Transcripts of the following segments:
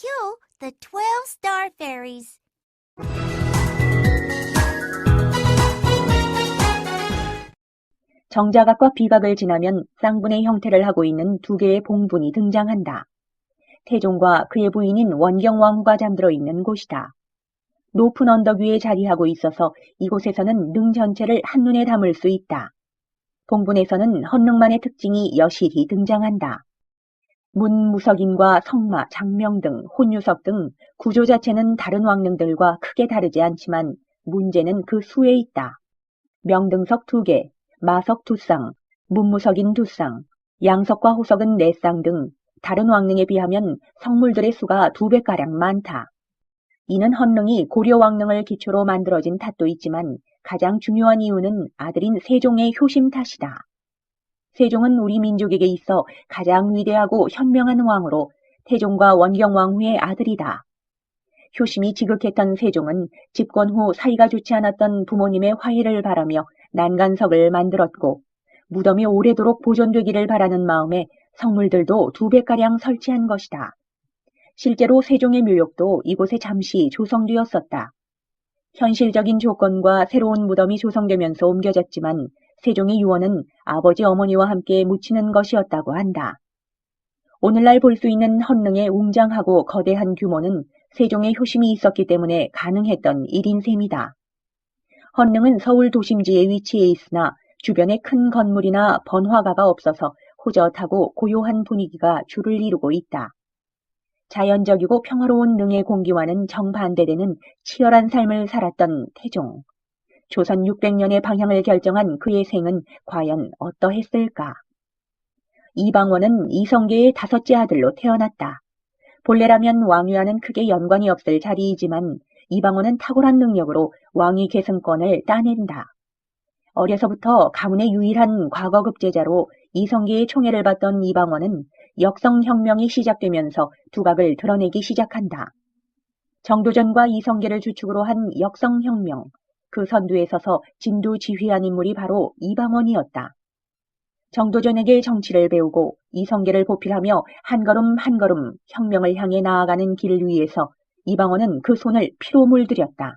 kill the 12 star fairies. 정자각과 비각을 지나면 쌍분의 형태를 하고 있는 두 개의 봉분이 등장한다. 태종과 그의 부인인 원경왕후가 잠들어 있는 곳이다. 높은 언덕 위에 자리하고 있어서 이곳에서는 능 전체를 한눈에 담을 수 있다. 봉분에서는 헌능만의 특징이 여실히 등장한다. 문무석인과 성마, 장명 등 혼유석 등 구조 자체는 다른 왕릉들과 크게 다르지 않지만 문제는 그 수에 있다. 명등석 2개, 마석 2쌍, 문무석인 2쌍, 양석과 호석은 4쌍 등 다른 왕릉에 비하면 성물들의 수가 2배가량 많다. 이는 헌능이 고려 왕릉을 기초로 만들어진 탓도 있지만 가장 중요한 이유는 아들인 세종의 효심 탓이다. 세종은 우리 민족에게 있어 가장 위대하고 현명한 왕으로 태종과 원경왕후의 아들이다. 효심이 지극했던 세종은 집권 후 사이가 좋지 않았던 부모님의 화해를 바라며 난간석을 만들었고 무덤이 오래도록 보존되기를 바라는 마음에 성물들도 2배가량 설치한 것이다. 실제로 세종의 묘역도 이곳에 잠시 조성되었었다. 현실적인 조건과 새로운 무덤이 조성되면서 옮겨졌지만 세종의 유언은 아버지 어머니와 함께 묻히는 것이었다고 한다. 오늘날 볼 수 있는 헌능의 웅장하고 거대한 규모는 세종의 효심이 있었기 때문에 가능했던 일인 셈이다. 헌능은 서울 도심지에 위치해 있으나 주변에 큰 건물이나 번화가가 없어서 호젓하고 고요한 분위기가 주를 이루고 있다. 자연적이고 평화로운 능의 공기와는 정반대되는 치열한 삶을 살았던 태종. 조선 600년의 방향을 결정한 그의 생은 과연 어떠했을까? 이방원은 이성계의 5째 아들로 태어났다. 본래라면 왕위와는 크게 연관이 없을 자리이지만 이방원은 탁월한 능력으로 왕위 계승권을 따낸다. 어려서부터 가문의 유일한 과거급제자로 이성계의 총애를 받던 이방원은 역성혁명이 시작되면서 두각을 드러내기 시작한다. 정도전과 이성계를 주축으로 한 역성혁명, 그 선두에 서서 진두지휘한 인물이 바로 이방원이었다. 정도전에게 정치를 배우고 이성계를 보필하며 한 걸음 한 걸음 혁명을 향해 나아가는 길 위에서 이방원은 그 손을 피로 물들였다.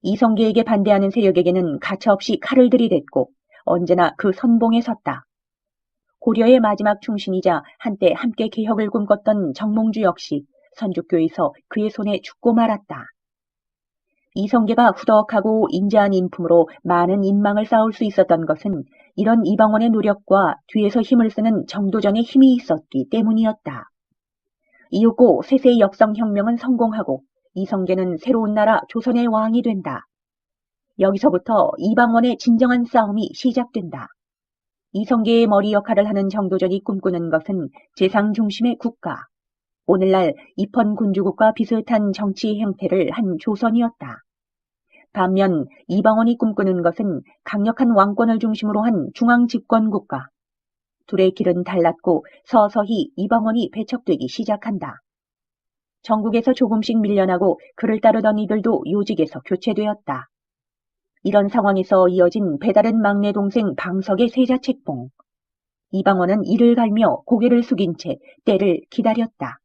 이성계에게 반대하는 세력에게는 가차없이 칼을 들이댔고 언제나 그 선봉에 섰다. 고려의 마지막 충신이자 한때 함께 개혁을 꿈꿨던 정몽주 역시 선조교에서 그의 손에 죽고 말았다. 이성계가 후덕하고 인자한 인품으로 많은 인망을 쌓을 수 있었던 것은 이런 이방원의 노력과 뒤에서 힘을 쓰는 정도전의 힘이 있었기 때문이었다. 이윽고 세세의 역성혁명은 성공하고 이성계는 새로운 나라 조선의 왕이 된다. 여기서부터 이방원의 진정한 싸움이 시작된다. 이성계의 머리 역할을 하는 정도전이 꿈꾸는 것은 재상 중심의 국가, 오늘날 입헌군주국과 비슷한 정치 형태를 한 조선이었다. 반면 이방원이 꿈꾸는 것은 강력한 왕권을 중심으로 한 중앙집권국가. 둘의 길은 달랐고 서서히 이방원이 배척되기 시작한다. 전국에서 조금씩 밀려나고 그를 따르던 이들도 요직에서 교체되었다. 이런 상황에서 이어진 배다른 막내 동생 방석의 세자책봉. 이방원은 이를 갈며 고개를 숙인 채 때를 기다렸다.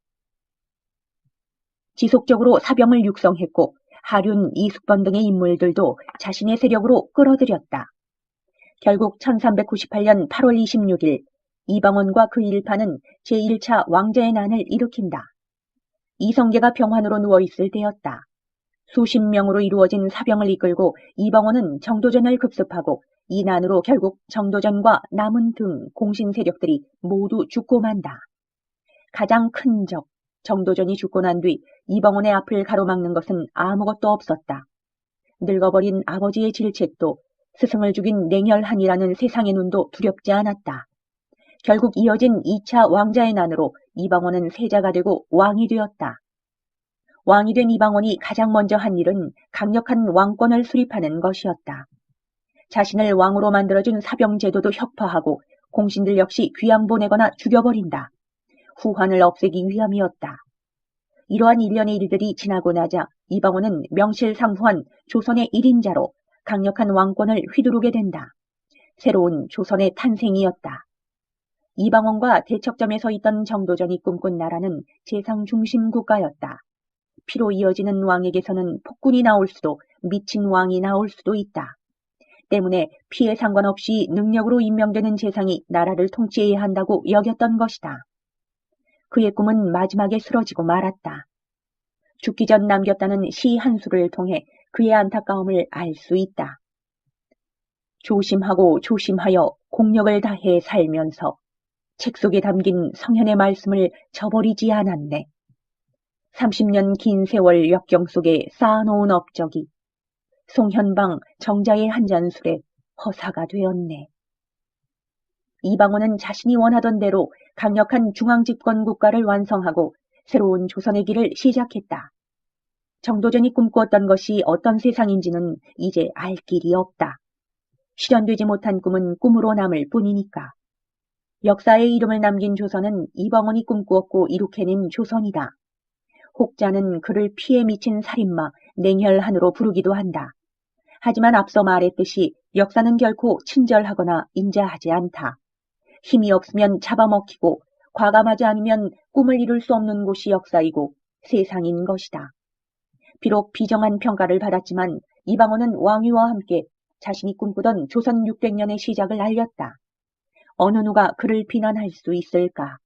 지속적으로 사병을 육성했고 하륜, 이숙번 등의 인물들도 자신의 세력으로 끌어들였다. 결국 1398년 8월 26일 이방원과 그 일파는 제1차 왕자의 난을 일으킨다. 이성계가 병환으로 누워있을 때였다. 수십 명으로 이루어진 사병을 이끌고 이방원은 정도전을 급습하고 이 난으로 결국 정도전과 남은 등 공신 세력들이 모두 죽고 만다. 가장 큰 적, 정도전이 죽고 난 뒤 이방원의 앞을 가로막는 것은 아무것도 없었다. 늙어버린 아버지의 질책도 스승을 죽인 냉혈한이라는 세상의 눈도 두렵지 않았다. 결국 이어진 2차 왕자의 난으로 이방원은 세자가 되고 왕이 되었다. 왕이 된 이방원이 가장 먼저 한 일은 강력한 왕권을 수립하는 것이었다. 자신을 왕으로 만들어준 사병제도도 혁파하고 공신들 역시 귀양 보내거나 죽여버린다. 후환을 없애기 위함이었다. 이러한 일련의 일들이 지나고 나자 이방원은 명실상부한 조선의 1인자로 강력한 왕권을 휘두르게 된다. 새로운 조선의 탄생이었다. 이방원과 대척점에 서 있던 정도전이 꿈꾼 나라는 재상 중심 국가였다. 피로 이어지는 왕에게서는 폭군이 나올 수도 미친 왕이 나올 수도 있다. 때문에 피에 상관없이 능력으로 임명되는 재상이 나라를 통치해야 한다고 여겼던 것이다. 그의 꿈은 마지막에 쓰러지고 말았다. 죽기 전 남겼다는 시 한 수를 통해 그의 안타까움을 알 수 있다. 조심하고 조심하여 공력을 다해 살면서 책 속에 담긴 성현의 말씀을 저버리지 않았네. 30년 긴 세월 역경 속에 쌓아놓은 업적이 송현방 정자의 한 잔 술에 허사가 되었네. 이방원은 자신이 원하던 대로 강력한 중앙집권 국가를 완성하고 새로운 조선의 길을 시작했다. 정도전이 꿈꾸었던 것이 어떤 세상인지는 이제 알 길이 없다. 실현되지 못한 꿈은 꿈으로 남을 뿐이니까. 역사의 이름을 남긴 조선은 이방원이 꿈꾸었고 이룩해낸 조선이다. 혹자는 그를 피에 미친 살인마 냉혈한으로 부르기도 한다. 하지만 앞서 말했듯이 역사는 결코 친절하거나 인자하지 않다. 힘이 없으면 잡아먹히고 과감하지 않으면 꿈을 이룰 수 없는 곳이 역사이고 세상인 것이다. 비록 비정한 평가를 받았지만 이방원은 왕위와 함께 자신이 꿈꾸던 조선 600년의 시작을 알렸다. 어느 누가 그를 비난할 수 있을까?